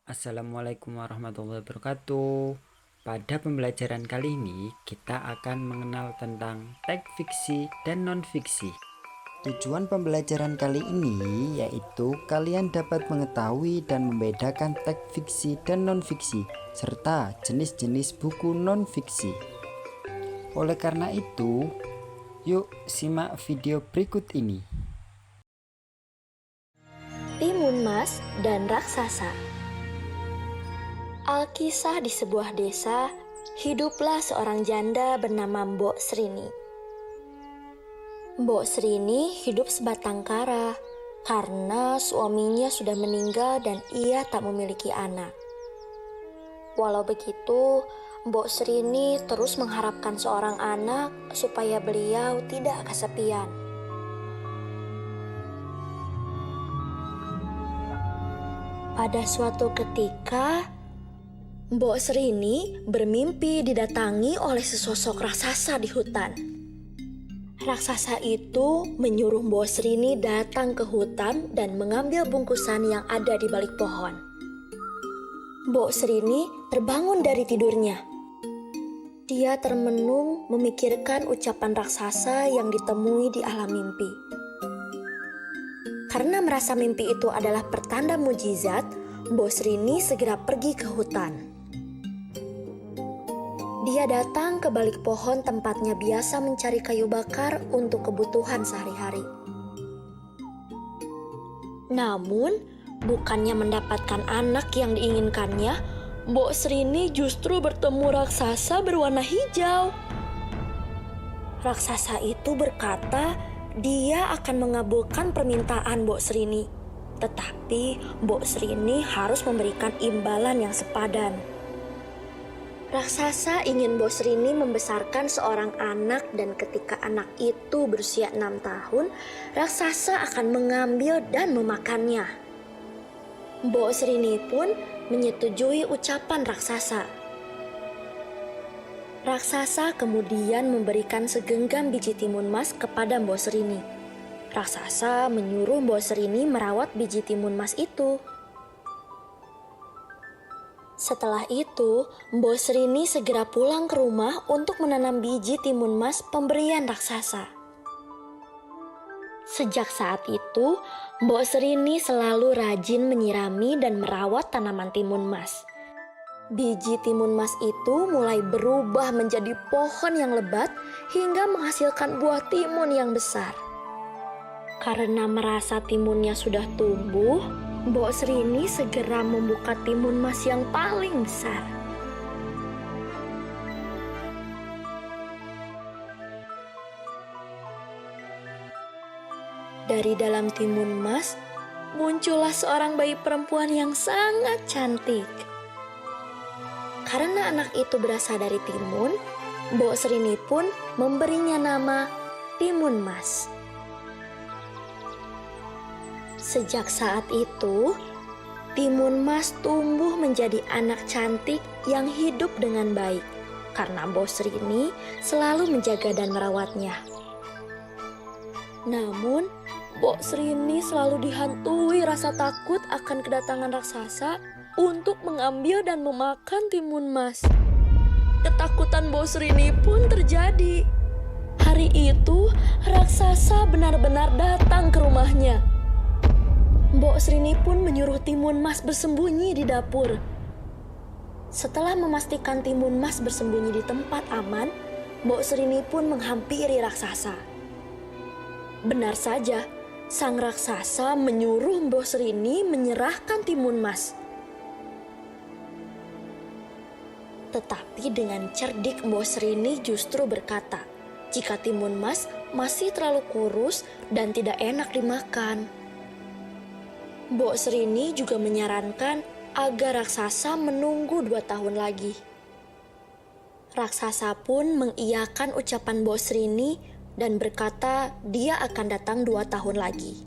Assalamualaikum warahmatullahi wabarakatuh. Pada pembelajaran kali ini, kita akan mengenal tentang teks fiksi dan non-fiksi. Tujuan pembelajaran kali ini yaitu kalian dapat mengetahui dan membedakan teks fiksi dan non-fiksi, serta jenis-jenis buku non-fiksi. Oleh karena itu, yuk simak video berikut ini. Timun Mas dan Raksasa. Alkisah di sebuah desa, hiduplah seorang janda bernama Mbok Srini. Mbok Srini hidup sebatang kara karena suaminya sudah meninggal dan ia tak memiliki anak. Walau begitu, Mbok Srini terus mengharapkan seorang anak supaya beliau tidak kesepian. Pada suatu ketika, Mbok Srini bermimpi didatangi oleh sesosok raksasa di hutan. Raksasa itu menyuruh Mbok Srini datang ke hutan dan mengambil bungkusan yang ada di balik pohon. Mbok Srini terbangun dari tidurnya. Dia termenung memikirkan ucapan raksasa yang ditemui di alam mimpi. Karena merasa mimpi itu adalah pertanda mujizat, Mbok Srini segera pergi ke hutan. Dia datang ke balik pohon tempatnya biasa mencari kayu bakar untuk kebutuhan sehari-hari. Namun, bukannya mendapatkan anak yang diinginkannya, Mbok Srini justru bertemu raksasa berwarna hijau. Raksasa itu berkata dia akan mengabulkan permintaan Mbok Srini, tetapi Mbok Srini harus memberikan imbalan yang sepadan. Raksasa ingin Mbok Srini membesarkan seorang anak dan ketika anak itu berusia 6 tahun, raksasa akan mengambil dan memakannya. Mbok Srini pun menyetujui ucapan raksasa. Raksasa kemudian memberikan segenggam biji timun mas kepada Mbok Srini. Raksasa menyuruh Mbok Srini merawat biji timun mas itu. Setelah itu, Mbok Srini segera pulang ke rumah untuk menanam biji timun mas pemberian raksasa. Sejak saat itu, Mbok Srini selalu rajin menyirami dan merawat tanaman timun mas. Biji timun mas itu mulai berubah menjadi pohon yang lebat hingga menghasilkan buah timun yang besar. Karena merasa timunnya sudah tumbuh, Mbok Srini segera membuka timun mas yang paling besar. Dari dalam timun mas, muncullah seorang bayi perempuan yang sangat cantik. Karena anak itu berasal dari timun, Mbok Srini pun memberinya nama Timun Mas. Sejak saat itu, Timun Mas tumbuh menjadi anak cantik yang hidup dengan baik karena Mbok Srini selalu menjaga dan merawatnya. Namun, Mbok Srini selalu dihantui rasa takut akan kedatangan raksasa untuk mengambil dan memakan timun mas. Ketakutan Mbok Srini pun terjadi. Hari itu, raksasa benar-benar datang ke rumahnya. Mbok Srini pun menyuruh timun mas bersembunyi di dapur. Setelah memastikan timun mas bersembunyi di tempat aman, Mbok Srini pun menghampiri raksasa. Benar saja, sang raksasa menyuruh Mbok Srini menyerahkan timun mas. Tetapi dengan cerdik Mbok Srini justru berkata, jika timun mas masih terlalu kurus dan tidak enak dimakan. Mbok Srini juga menyarankan agar raksasa menunggu 2 tahun lagi. Raksasa pun mengiyakan ucapan Mbok Srini dan berkata dia akan datang 2 tahun lagi.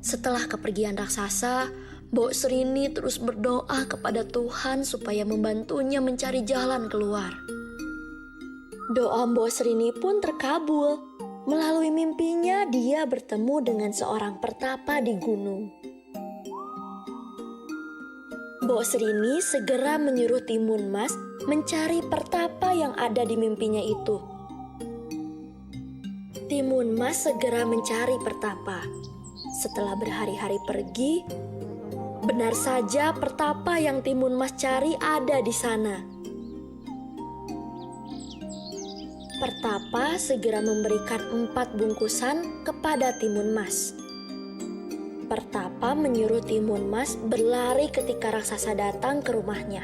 Setelah kepergian raksasa, Mbok Srini terus berdoa kepada Tuhan supaya membantunya mencari jalan keluar. Doa Mbok Srini pun terkabul. Melalui mimpinya, dia bertemu dengan seorang pertapa di gunung. Mbok Srini segera menyuruh Timun Mas mencari pertapa yang ada di mimpinya itu. Timun Mas segera mencari pertapa. Setelah berhari-hari pergi, benar saja pertapa yang Timun Mas cari ada di sana. Pertapa segera memberikan 4 bungkusan kepada Timun Mas. Pertapa menyuruh Timun Mas berlari ketika raksasa datang ke rumahnya.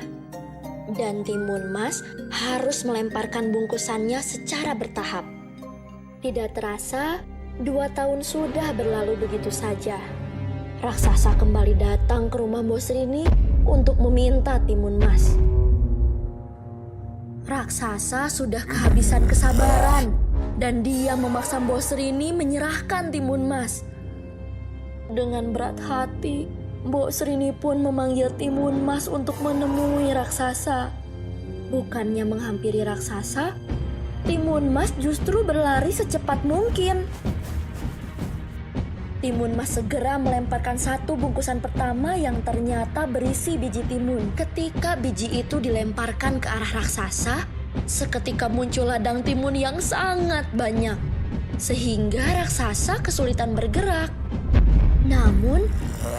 Dan Timun Mas harus melemparkan bungkusannya secara bertahap. Tidak terasa, 2 tahun sudah berlalu begitu saja. Raksasa kembali datang ke rumah Mbok Srini untuk meminta Timun Mas. Raksasa sudah kehabisan kesabaran dan dia memaksa Mbok Srini menyerahkan Timun Mas. Dengan berat hati, Mbok Srini pun memanggil Timun Mas untuk menemui raksasa. Bukannya menghampiri raksasa, Timun Mas justru berlari secepat mungkin. Timun Mas segera melemparkan 1 bungkusan pertama yang ternyata berisi biji timun. Ketika biji itu dilemparkan ke arah raksasa, seketika muncul ladang timun yang sangat banyak, sehingga raksasa kesulitan bergerak. Namun,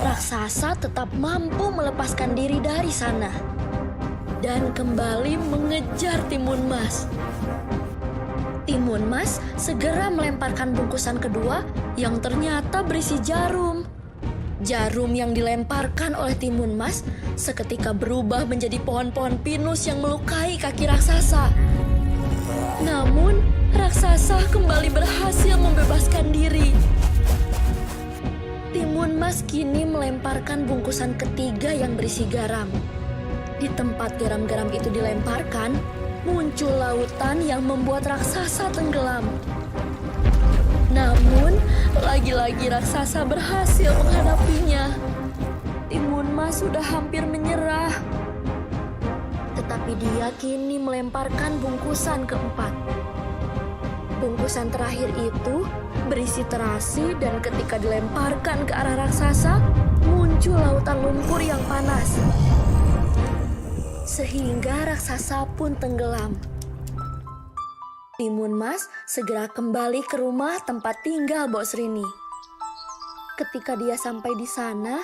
raksasa tetap mampu melepaskan diri dari sana dan kembali mengejar Timun Mas. Timun Mas segera melemparkan bungkusan kedua yang ternyata berisi jarum. Jarum yang dilemparkan oleh Timun Mas seketika berubah menjadi pohon-pohon pinus yang melukai kaki raksasa. Namun, raksasa kembali berhasil membebaskan diri. Timun Mas kini melemparkan bungkusan ketiga yang berisi garam. Di tempat garam-garam itu dilemparkan, muncul lautan yang membuat raksasa tenggelam. Namun, lagi-lagi raksasa berhasil menghadapinya. Timun Mas sudah hampir menyerah. Tetapi dia kini melemparkan bungkusan keempat. Bungkusan terakhir itu berisi terasi dan ketika dilemparkan ke arah raksasa, muncul lautan lumpur yang panas. Sehingga raksasa pun tenggelam. Timun Mas segera kembali ke rumah tempat tinggal Mbok Srini. Ketika dia sampai di sana,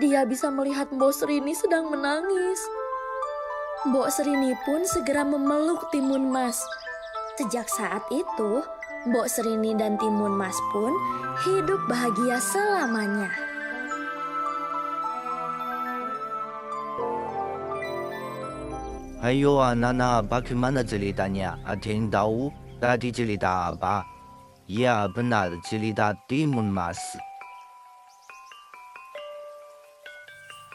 dia bisa melihat Mbok Srini sedang menangis. Mbok Srini pun segera memeluk Timun Mas. Sejak saat itu, Mbok Srini dan Timun Mas pun hidup bahagia selamanya. Ayo anak-anak bagaimana ceritanya? Ada yang tahu tadi cerita apa? Ya benar, cerita Timun Mas.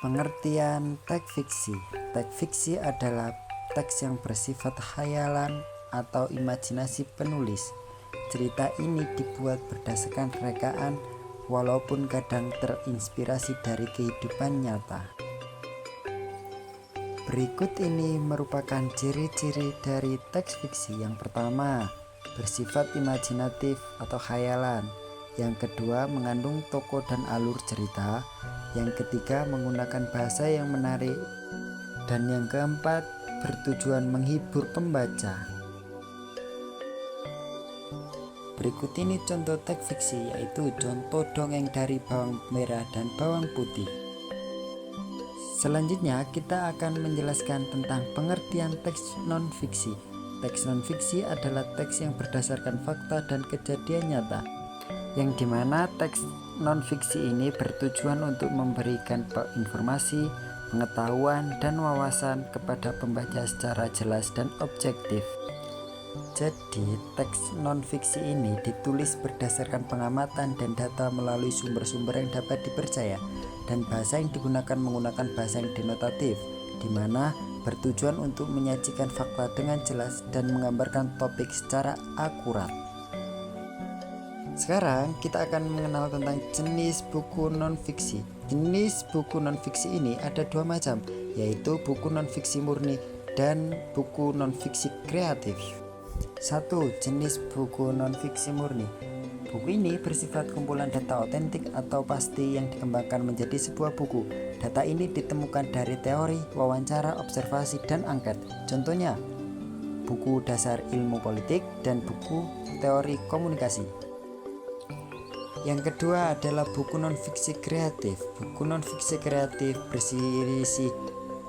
Pengertian teks fiksi. Teks fiksi adalah teks yang bersifat khayalan atau imajinasi penulis. Cerita ini dibuat berdasarkan rekaan walaupun kadang terinspirasi dari kehidupan nyata. Berikut ini merupakan ciri-ciri dari teks fiksi. Yang pertama, bersifat imajinatif atau khayalan. Yang kedua, mengandung tokoh dan alur cerita. Yang ketiga, menggunakan bahasa yang menarik. Dan yang keempat, bertujuan menghibur pembaca. Berikut ini contoh teks fiksi, yaitu contoh dongeng dari bawang merah dan bawang putih. Selanjutnya kita akan menjelaskan tentang pengertian teks non-fiksi. Teks non-fiksi adalah teks yang berdasarkan fakta dan kejadian nyata, yang dimana teks non-fiksi ini bertujuan untuk memberikan informasi, pengetahuan, dan wawasan kepada pembaca secara jelas dan objektif. Jadi, teks non-fiksi ini ditulis berdasarkan pengamatan dan data melalui sumber-sumber yang dapat dipercaya, dan bahasa yang digunakan menggunakan bahasa yang denotatif, di mana bertujuan untuk menyajikan fakta dengan jelas dan menggambarkan topik secara akurat. Sekarang kita akan mengenal tentang jenis buku non-fiksi. Jenis buku non-fiksi ini ada 2 macam, yaitu buku non-fiksi murni dan buku non-fiksi kreatif. 1. Jenis buku non-fiksi murni. Buku ini bersifat kumpulan data otentik atau pasti yang dikembangkan menjadi sebuah buku. Data ini ditemukan dari teori, wawancara, observasi, dan angket. Contohnya, buku dasar ilmu politik dan buku teori komunikasi. Yang kedua adalah buku non-fiksi kreatif. Buku non-fiksi kreatif berisi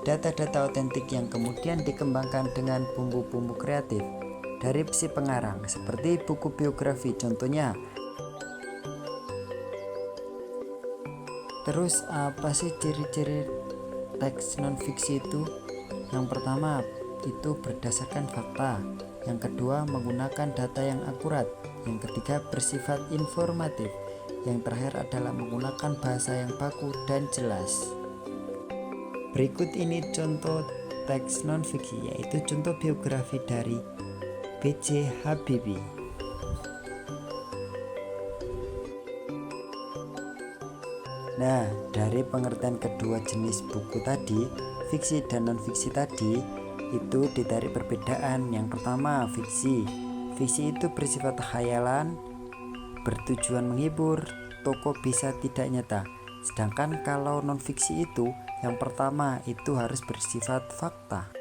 data-data otentik yang kemudian dikembangkan dengan bumbu-bumbu kreatif dari si pengarang, seperti buku biografi. Contohnya, terus apa sih ciri-ciri teks non-fiksi itu? Yang pertama itu berdasarkan fakta. Yang kedua menggunakan data yang akurat. Yang ketiga bersifat informatif. Yang terakhir adalah menggunakan bahasa yang baku dan jelas. Berikut ini contoh teks non-fiksi, yaitu contoh biografi dari B.J. Habibie. Nah, dari pengertian kedua jenis buku tadi, fiksi dan non-fiksi tadi, itu ditarik perbedaan. Yang pertama, fiksi. Fiksi itu bersifat khayalan, bertujuan menghibur, tokoh bisa tidak nyata. Sedangkan kalau non-fiksi itu, yang pertama itu harus bersifat fakta.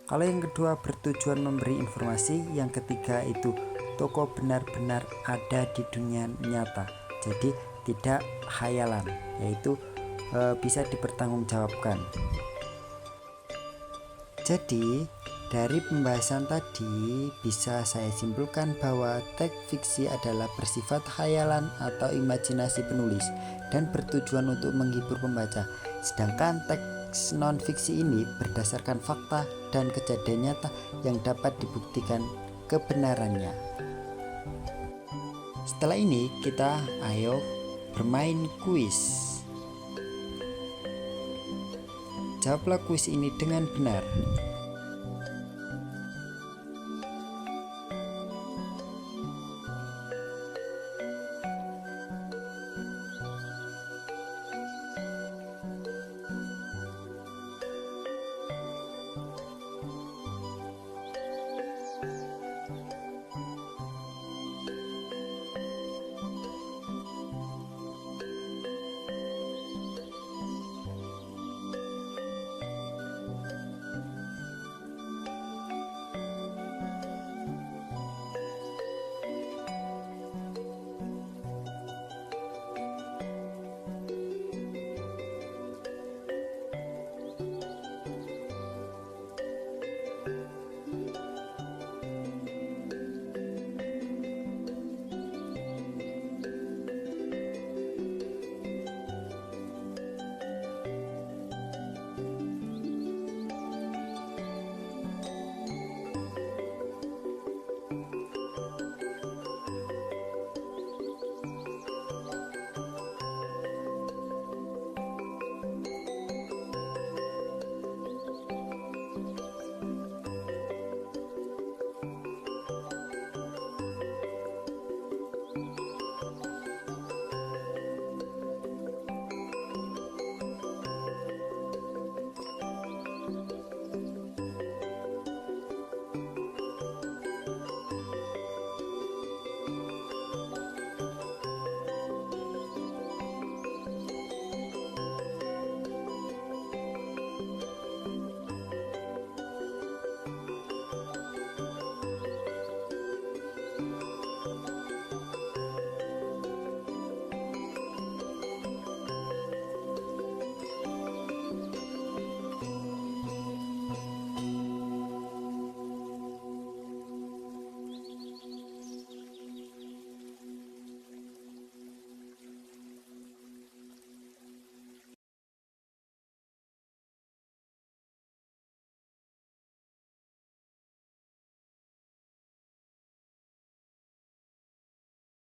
Kalau yang kedua bertujuan memberi informasi, yang ketiga itu tokoh benar-benar ada di dunia nyata. Jadi tidak khayalan, yaitu bisa dipertanggungjawabkan. Jadi dari pembahasan tadi bisa saya simpulkan bahwa teks fiksi adalah bersifat khayalan atau imajinasi penulis dan bertujuan untuk menghibur pembaca. Sedangkan teks non-fiksi ini berdasarkan fakta dan kejadian nyata yang dapat dibuktikan kebenarannya. Setelah ini kita ayo bermain kuis. Jawablah kuis ini dengan benar.